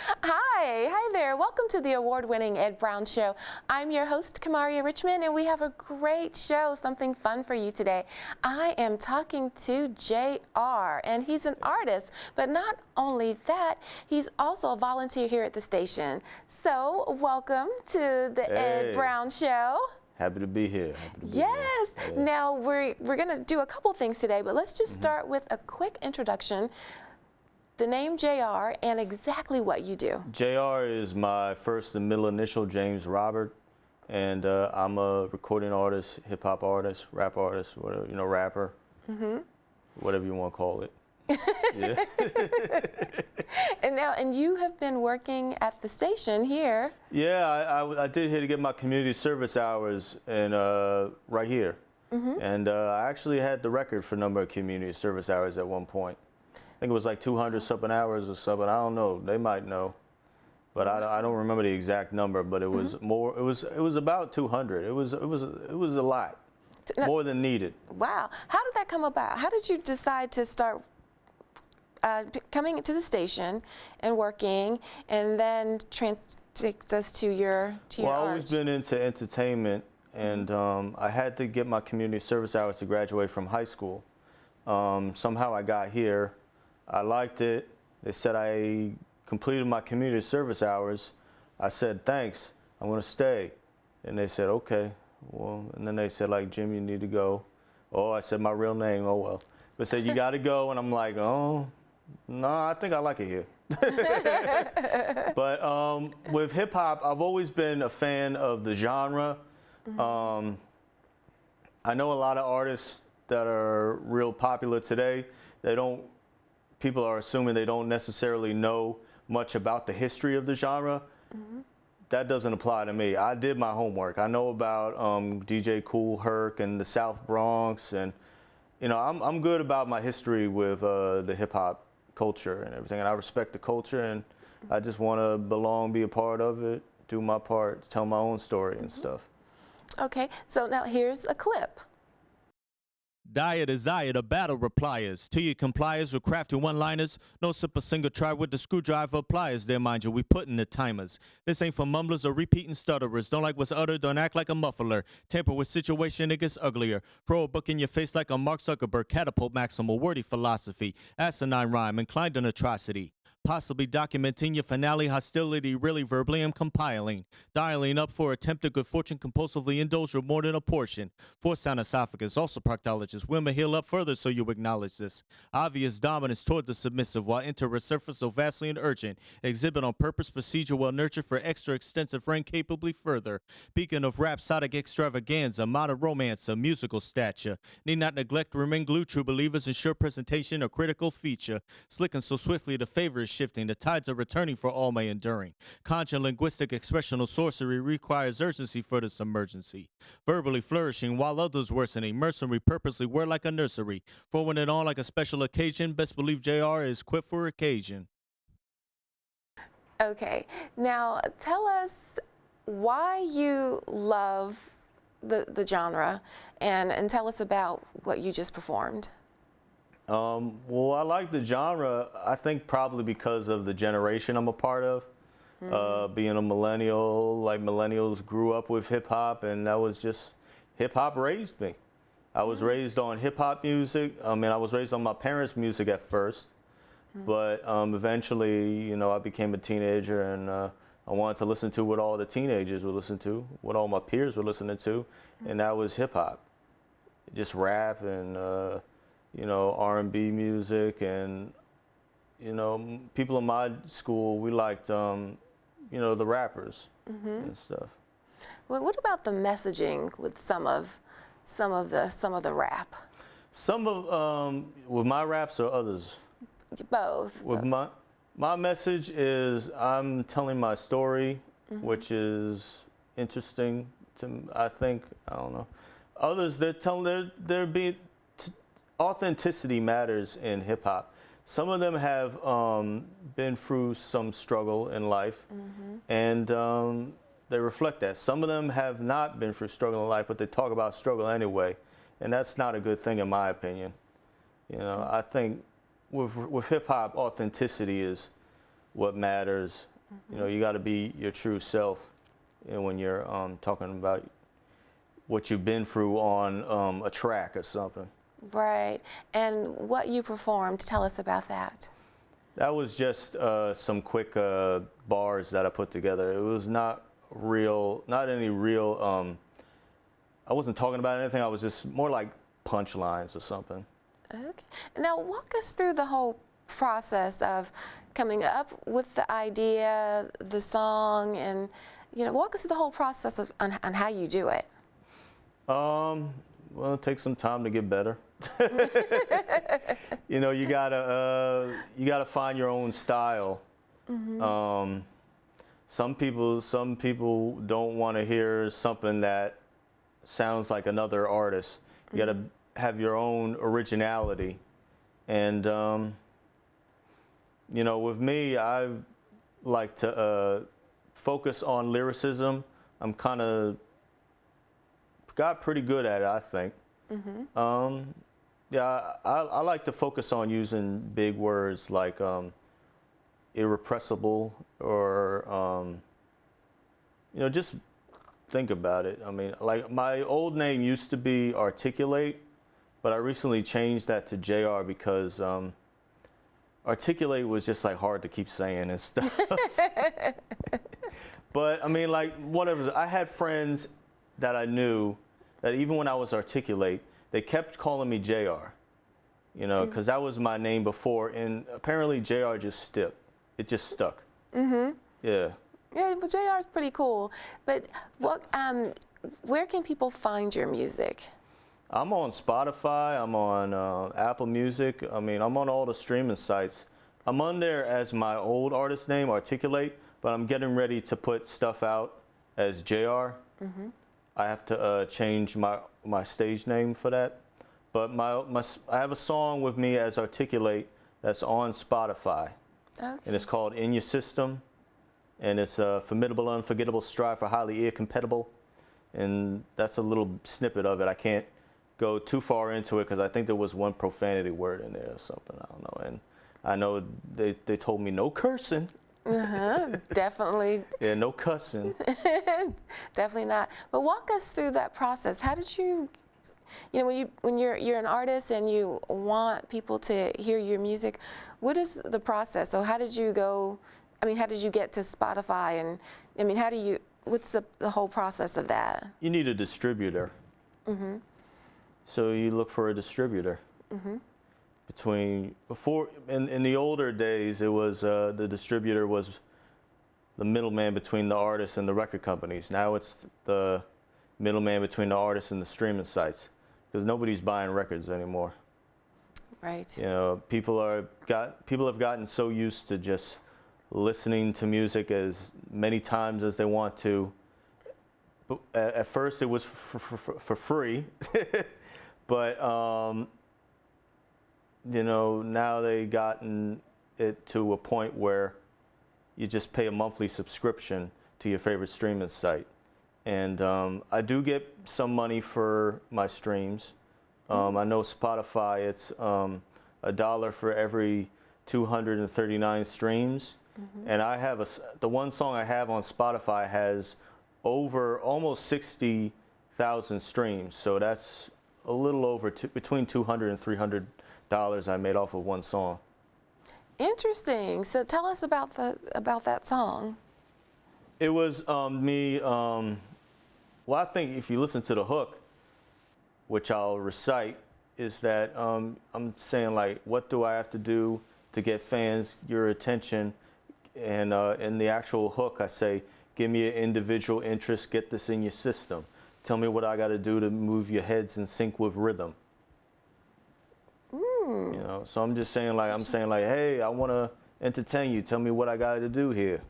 Hi there. Welcome to the award-winning Ed Brown Show. I'm your host, Kamaria Richmond, and we have a great show, something fun for you today. I am talking to JR, and he's an artist, but not only that, he's also a volunteer here at the station. So, welcome to the Ed Brown Show. Happy to be here. Yes. Now, we're going to do a couple things today, but let's just start with a quick introduction. The name JR and exactly what you do. JR is my first and middle initial, James Robert, and I'm a recording artist, hip hop artist, rap artist, whatever, you know, rapper, whatever you want to call it. Yeah. And you have been working at the station here. Yeah, I did here to get my community service hours and right here, and I actually had the record for number of community service hours at one point. I think it was like 200 something hours or something. I don't know. They might know, but I don't remember the exact number. But it was more. It was about 200. It was a lot, more than needed. Wow. How did that come about? How did you decide to start coming to the station and working, and then takes us to your Well, art? I've always been into entertainment, and I had to get my community service hours to graduate from high school. Somehow I got here. I liked it. They said I completed my community service hours. I said, thanks, I'm gonna stay. And they said, okay. Well, and then they said, like, Jim, you need to go. Oh, I said my real name, oh well. They said, you gotta go, and I'm like, oh, no, I think I like it here. But with hip hop, I've always been a fan of the genre. I know a lot of artists that are real popular today, people are assuming they don't necessarily know much about the history of the genre. That doesn't apply to me. I did my homework. I know about DJ Kool Herc and the South Bronx, and you know, I'm good about my history with the hip hop culture and everything, and I respect the culture, and I just want to belong, be a part of it, do my part, tell my own story and stuff. Okay, so now here's a clip. Dire desire to battle repliers. To your compliers with crafty one-liners. No simple single try with the screwdriver pliers. There, mind you, we put in the timers. This ain't for mumblers or repeating stutterers. Don't like what's uttered, don't act like a muffler. Tamper with situation, it gets uglier. Throw a book in your face like a Mark Zuckerberg. Catapult maximal, wordy philosophy. Asinine rhyme, inclined in atrocity. Possibly documenting your finale hostility, really verbally I'm compiling. Dialing up for attempted good fortune, compulsively indulge with more than a portion. Force down esophagus, also proctologist. Women heal up further so you acknowledge this. Obvious dominance toward the submissive while enter resurface so vastly and urgent. Exhibit on purpose, procedure well nurtured for extra extensive rank capably further. Beacon of rhapsodic extravaganza, modern romancer, musical stature. Need not neglect, remain glued, true believers ensure presentation a critical feature. Slicking so swiftly the favor is shifting, the tides are returning for all my enduring. Conjure linguistic expressional sorcery requires urgency for this emergency. Verbally flourishing while others worsening, mercenary purposely word like a nursery. Forward it on like a special occasion, best believe JR is equipped for occasion. Okay, now tell us why you love the genre, and tell us about what you just performed. Well, I like the genre, I think probably because of the generation I'm a part of. Being a millennial, like millennials grew up with hip hop, and that was just, hip hop raised me. I was raised on hip hop music. I mean, I was raised on my parents' music at first, but eventually, you know, I became a teenager, and I wanted to listen to what all the teenagers would listen to, what all my peers were listening to, and that was hip hop. Just rap and you know, R&B music, and you know, people in my school, we liked you know, the rappers and stuff. Well, what about the messaging with some of the rap? Some of with my raps or others? Both. With my message is I'm telling my story, which is interesting to, I think, I don't know. Others, they're telling they're being authenticity matters in hip hop. Some of them have been through some struggle in life, and they reflect that. Some of them have not been through struggle in life, but they talk about struggle anyway, and that's not a good thing in my opinion. You know, I think with hip hop, authenticity is what matters, You know, you got to be your true self, you know, when you're talking about what you've been through on a track or something. Right. And what you performed, tell us about that. That was just some quick bars that I put together. It was not any real, I wasn't talking about anything. I was just more like punchlines or something. Okay. Now walk us through the whole process of coming up with the idea, the song, and, you know, walk us through the whole process of on how you do it. Well, it takes some time to get better. You know, you gotta find your own style. Some people don't want to hear something that sounds like another artist. You gotta have your own originality. And you know, with me, I like to focus on lyricism. I'm kind of got pretty good at it, I think. Yeah, I like to focus on using big words like irrepressible or, you know, just think about it. I mean, like my old name used to be Articulate, but I recently changed that to JR because Articulate was just like hard to keep saying and stuff. But I mean, like whatever, I had friends that I knew that even when I was Articulate, they kept calling me JR, you know, because that was my name before, and apparently JR just stuck. It just stuck. Yeah. Yeah, well, JR is pretty cool. But what, where can people find your music? I'm on Spotify. I'm on Apple Music. I mean, I'm on all the streaming sites. I'm on there as my old artist name, Articulate, but I'm getting ready to put stuff out as JR. I have to change my stage name for that. But I have a song with me as Articulate that's on Spotify. Okay. And it's called In Your System. And it's a formidable, unforgettable strive for highly incompatible. And that's a little snippet of it. I can't go too far into it because I think there was one profanity word in there or something. I don't know. And I know they told me no cursing. Definitely. Yeah, no cussing. Definitely not. But walk us through that process. How did you know, when you're an artist and you want people to hear your music, what is the process? So how did you go? I mean, how did you get to Spotify? And I mean, what's the whole process of that? You need a distributor. So you look for a distributor. Before, in the older days, it was the distributor was the middleman between the artists and the record companies. Now it's the middleman between the artists and the streaming sites, because nobody's buying records anymore. Right. You know, people have gotten so used to just listening to music as many times as they want to. But at first, it was for free, but you know, now they've gotten it to a point where you just pay a monthly subscription to your favorite streaming site. And I do get some money for my streams. I know Spotify, it's $1 for every 239 streams. And I have the one song I have on Spotify has over almost 60,000 streams. So that's a little over between $200 and $300 I made off of one song. Interesting. So tell us about that song. It was me. Well, I think if you listen to the hook, which I'll recite, is that I'm saying like, what do I have to do to get fans your attention? And in the actual hook, I say, give me an individual interest, get this in your system. Tell me what I got to do to move your heads in sync with rhythm. You know, so I'm just saying like, hey, I want to entertain you. Tell me what I got to do here.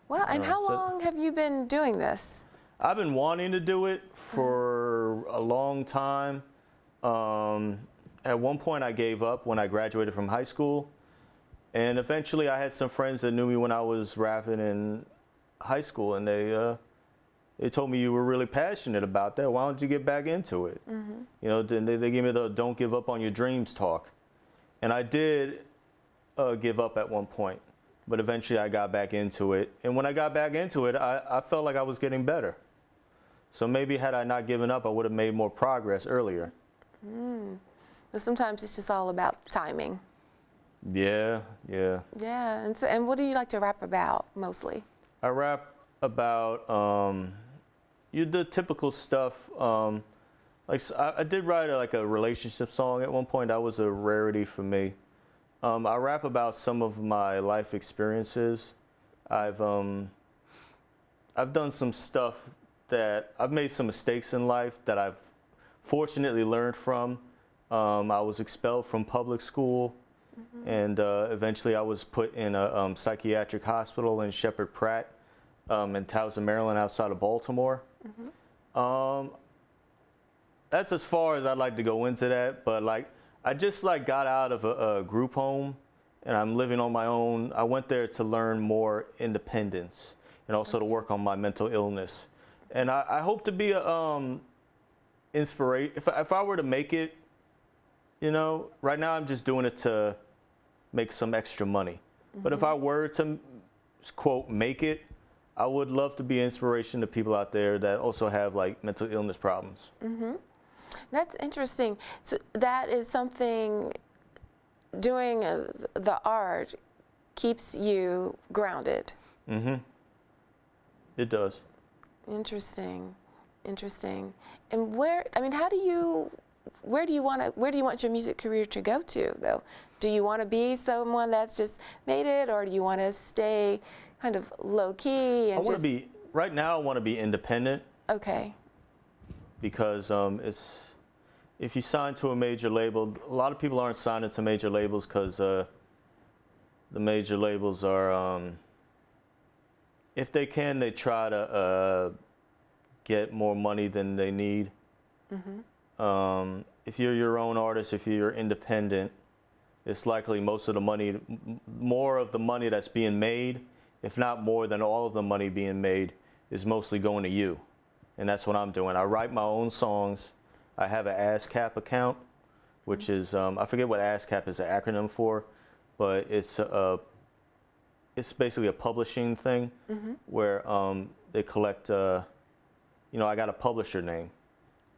Well, and how long have you been doing this? I've been wanting to do it for a long time. At one point, I gave up when I graduated from high school. And eventually, I had some friends that knew me when I was rapping in high school, and they told me you were really passionate about that. Why don't you get back into it? You know, then they gave me the "don't give up on your dreams" talk. And I did give up at one point. but eventually I got back into it. And when I got back into it, I felt like I was getting better. So maybe had I not given up, I would have made more progress earlier. So sometimes it's just all about timing. Yeah, yeah. Yeah, and what do you like to rap about mostly? I rap about the typical stuff. I did write like a relationship song at one point. That was a rarity for me. I rap about some of my life experiences. I've done some stuff that I've made some mistakes in life that I've fortunately learned from. I was expelled from public school, and eventually I was put in a psychiatric hospital in Shepherd Pratt in Towson, Maryland, outside of Baltimore. That's as far as I'd like to go into that, but like I just like got out of a group home and I'm living on my own. I went there to learn more independence and also to work on my mental illness. And I hope to be a inspiration. If I were to make it, you know, right now I'm just doing it to make some extra money. But if I were to, quote, make it, I would love to be inspiration to people out there that also have like mental illness problems. That's interesting. So that is something, doing the art keeps you grounded. It does. Interesting, interesting. And where do you want your music career to go to though? Do you want to be someone that's just made it, or do you want to stay kind of low key and right now I want to be independent. Okay. Because if you sign to a major label, a lot of people aren't signing to major labels because the major labels are, if they can, they try to get more money than they need. If you're your own artist, if you're independent, it's likely more of the money that's being made, if not more than all of the money being made, is mostly going to you. And that's what I'm doing. I write my own songs. I have an ASCAP account, which is, I forget what ASCAP is an acronym for, but it's basically a publishing thing where they collect, I got a publisher name,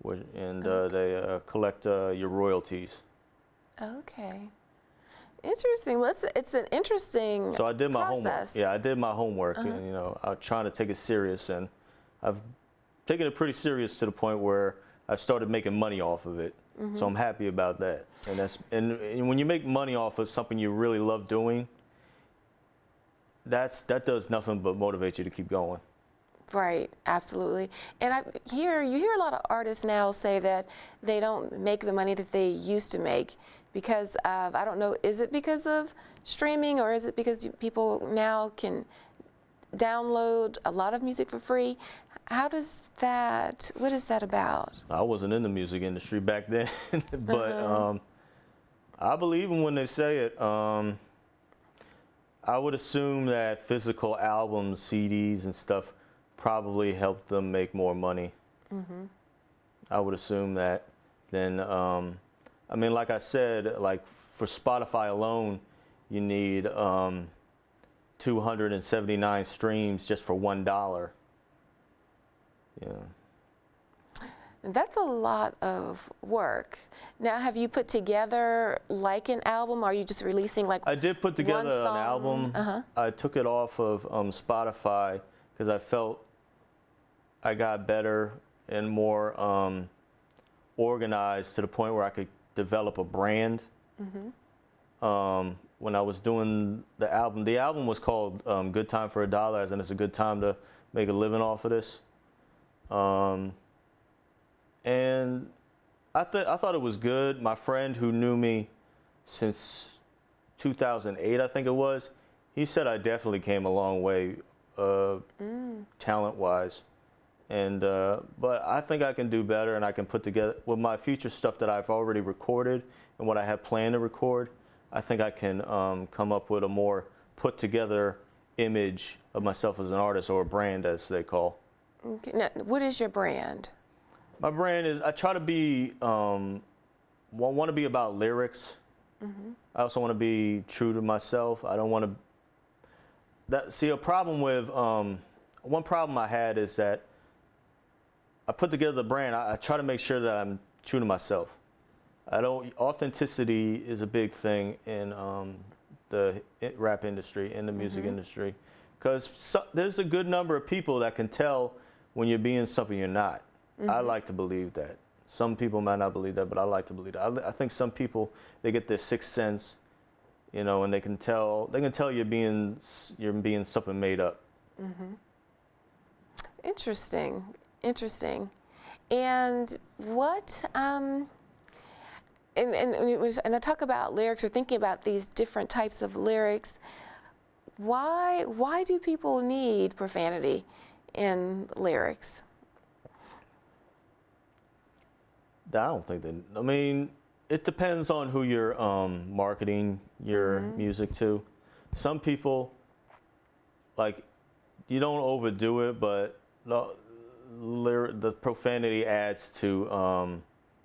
and they collect your royalties. Okay. Interesting. Well, it's an interesting So I did my homework. process. Yeah, I did my homework, and I'm trying to take it serious, and I've taken it pretty serious to the point where I've started making money off of it. So I'm happy about that. And when you make money off of something you really love doing, that does nothing but motivate you to keep going. Right, absolutely. And you hear a lot of artists now say that they don't make the money that they used to make because of, I don't know, is it because of streaming, or is it because people now can download a lot of music for free? What is that about? I wasn't in the music industry back then, but I believe them when they say it. I would assume that physical albums, CDs and stuff probably helped them make more money. I would assume that. Then, I mean, like I said, like for Spotify alone, you need 279 streams just for $1. Yeah. That's a lot of work. Now, have you put together like an album, or are you just releasing like I did put together one song? an album. I took it off of Spotify because I felt I got better and more organized to the point where I could develop a brand. When I was doing the album was called Good Time for $1, and it's a good time to make a living off of this. And I thought it was good. My friend who knew me since 2008, I think it was, he said I definitely came a long way talent-wise. And but I think I can do better, and I can put together with my future stuff that I've already recorded and what I have planned to record. I think I can come up with a more put together image of myself as an artist, or a brand, as they call. Okay. Now, what is your brand? My brand is, I try to be, want to be about lyrics. I also want to be true to myself. I don't want to, see, a problem with one problem I had is that I put together the brand. I try to make sure that I'm true to myself. Authenticity is a big thing in the rap industry, in the music industry, because there's a good number of people that can tell when you're being something you're not. I like to believe that. Some people might not believe that, but I like to believe that. I think some people, they get their sixth sense, you know, and they can tell you're being something made up. Interesting, interesting. And what and I talk about lyrics or thinking about these different types of lyrics. Why do people need profanity in lyrics? I don't think that. I mean, it depends on who you're marketing your music to. Some people, like, you don't overdo it, but the profanity adds to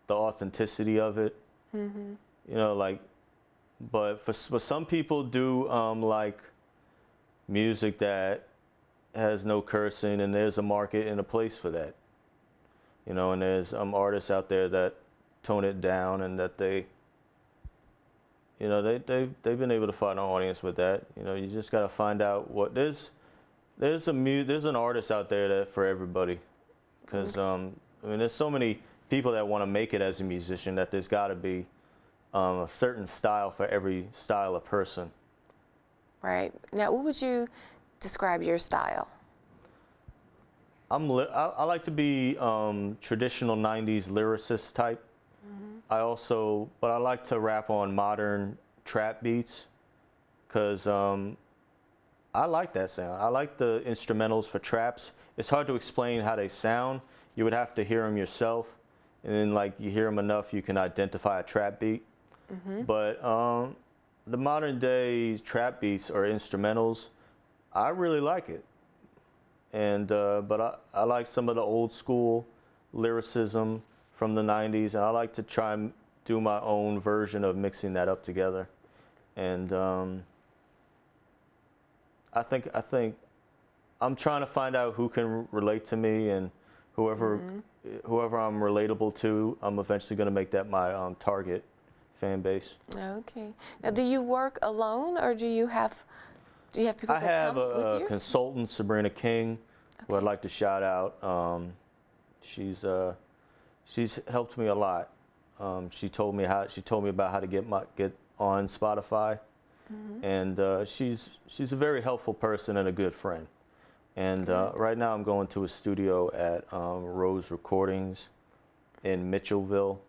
the authenticity of it. You know, like, but for some people do like music that has no cursing, and there's a market and a place for that. You know, and there's artists out there that tone it down, and that they've been able to find an audience with that. You know, you just got to find out what there's an artist out there that for everybody, because I mean, there's so many people that want to make it as a musician that there's got to be a certain style for every style of person. Right. Now, what would you describe your style? I like to be traditional 90s lyricist type. But I like to rap on modern trap beats, because I like that sound. I like the instrumentals for traps. It's hard to explain how they sound. You would have to hear them yourself, and then like you hear them enough, you can identify a trap beat. But the modern day trap beats or instrumentals, I really like it. And but I like some of the old school lyricism from the 90s, and I like to try and do my own version of mixing that up together. And I think I'm trying to find out who can relate to me, and whoever I'm relatable to, I'm eventually going to make that my target fan base. Okay. Now, do you work alone, or do you have people I that have come with a you? consultant, Sabrina King, who I'd like to shout out. She's helped me a lot. She told me about how to get on Spotify, and she's a very helpful person and a good friend. And right now I'm going to a studio at Rose Recordings in Mitchellville.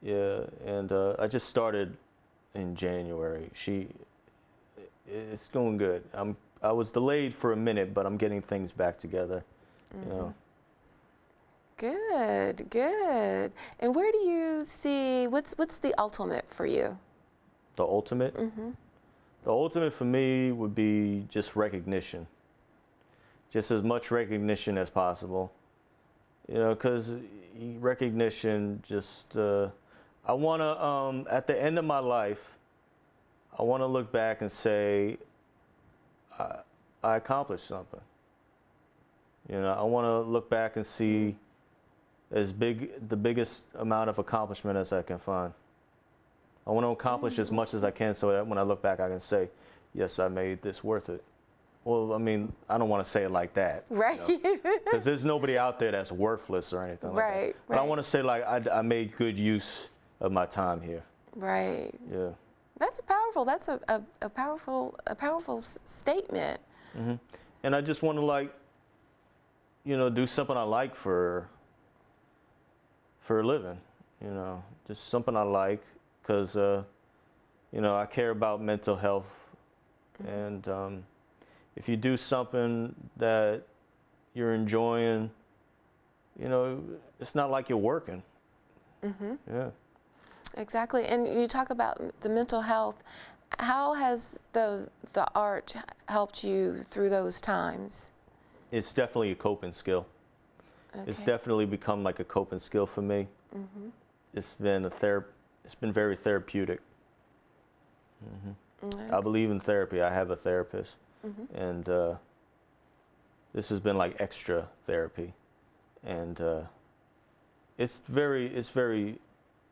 Yeah, and I just started in January. It's going good. I was delayed for a minute, but I'm getting things back together. You know. Good, good. And where do you see what's the ultimate for you? The ultimate? The ultimate for me would be just recognition. Just as much recognition as possible. You know, because recognition just, I want to, at the end of my life, I want to look back and say, I accomplished something. You know, I want to look back and see the biggest amount of accomplishment as I can find. I want to accomplish as much as I can, so that when I look back, I can say, yes, I made this worth it. Well, I mean, I don't want to say it like that. Right. Because there's nobody out there that's worthless or anything like that. But I want to say, like, I made good use of my time here. Right. Yeah. That's a powerful statement. And I just want to, like, you know, do something I like for a living. You know, just something I like, because you know, I care about mental health, and if you do something that you're enjoying, you know, it's not like you're working. Yeah. Exactly. And you talk about the mental health. How has the art helped you through those times? It's definitely a coping skill. Okay. It's definitely become like a coping skill for me. It's been very therapeutic. I believe in therapy. I have a therapist, and this has been like extra therapy, and it's very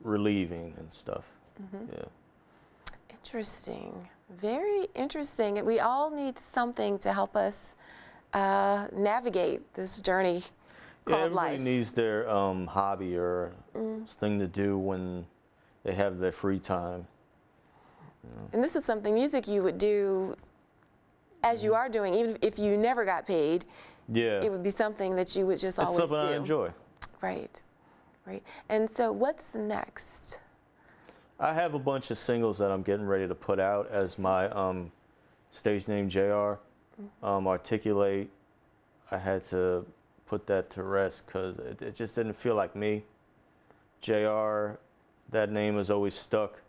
relieving and stuff. Yeah. Interesting. Very interesting. We all need something to help us navigate this journey called Everybody life. needs their hobby or thing to do when they have their free time. And this is something, music, you would do as you are doing, even if you never got paid. Yeah. It would be something that you would just It's always something do. I enjoy. Right. Right. And so what's next? I have a bunch of singles that I'm getting ready to put out as my stage name JR. Articulate, I had to put that to rest because it just didn't feel like me. JR, that name is always stuck.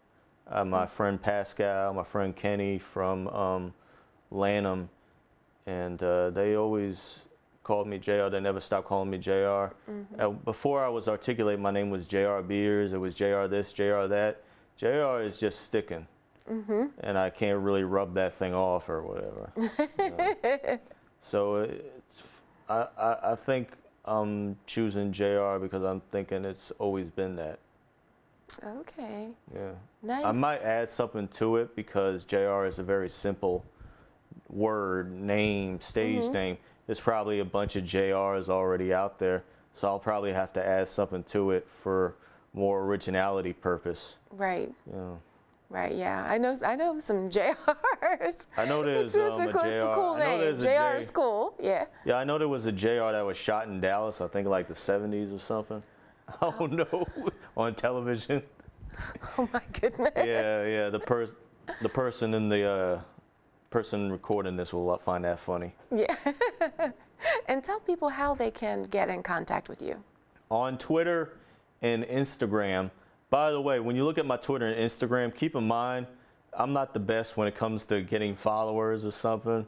My friend Pascal, my friend Kenny from Lanham, and they always called me JR. They never stopped calling me JR. Before I was Articulate, my name was JR Beers. It was JR this, JR that. JR is just sticking, and I can't really rub that thing off or whatever. So I think I'm choosing JR because I'm thinking it's always been that. Okay. Yeah. Nice. I might add something to it because JR is a very simple word, name, stage name. There's probably a bunch of JRs already out there, so I'll probably have to add something to it for more originality purpose. Right. Yeah. Right. Yeah. I know some JRs. I know there's it's a it's JR. a cool I know name. there's a JR J. is cool. Yeah. Yeah, I know there was a JR that was shot in Dallas, I think like the 70s or something. I don't know, on television. Oh my goodness. Yeah. The person in the person recording this will find that funny. Yeah. And tell people how they can get in contact with you. On Twitter and Instagram. By the way, when you look at my Twitter and Instagram, keep in mind, I'm not the best when it comes to getting followers or something.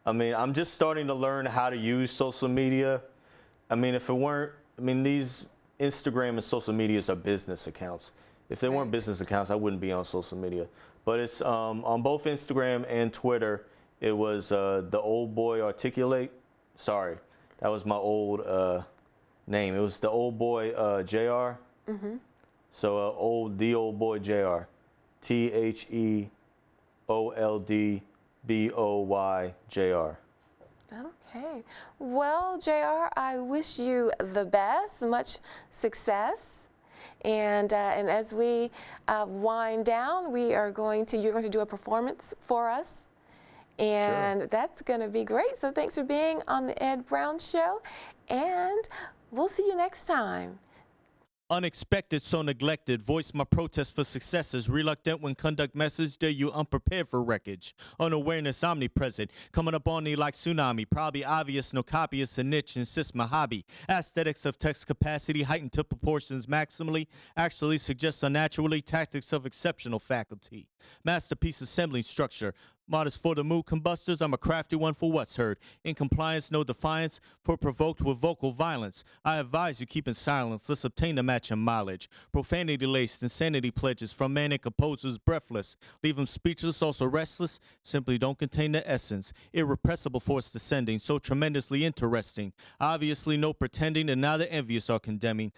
I mean, I'm just starting to learn how to use social media. I mean, if it weren't, these Instagram and social medias are business accounts. If they weren't business accounts, I wouldn't be on social media. But it's on both Instagram and Twitter, it was the old boy Articulate. Sorry, that was my old name. It was the old boy JR. So the old boy JR. TheOldBoy JR. Okay. Well, JR, I wish you the best, much success. And as we wind down, you're going to do a performance for us. And that's going to be great. So thanks for being on the Ed Brown Show. And we'll see you next time. Unexpected, so neglected. Voice my protest for successes. Reluctant when conduct message. Dare you unprepared for wreckage. Unawareness omnipresent. Coming up on me like tsunami. Probably obvious, no copyist, a niche, insist my hobby. Aesthetics of text capacity heightened to proportions maximally. Actually suggests unnaturally tactics of exceptional faculty. Masterpiece assembling structure. Modest for the mood combustors, I'm a crafty one for what's heard. In compliance, no defiance, for provoked with vocal violence. I advise you keep in silence, let's obtain the matching mileage. Profanity laced, insanity pledges from manic composers breathless. Leave them speechless, also restless, simply don't contain the essence. Irrepressible force descending, so tremendously interesting. Obviously no pretending, and neither envious or condemning.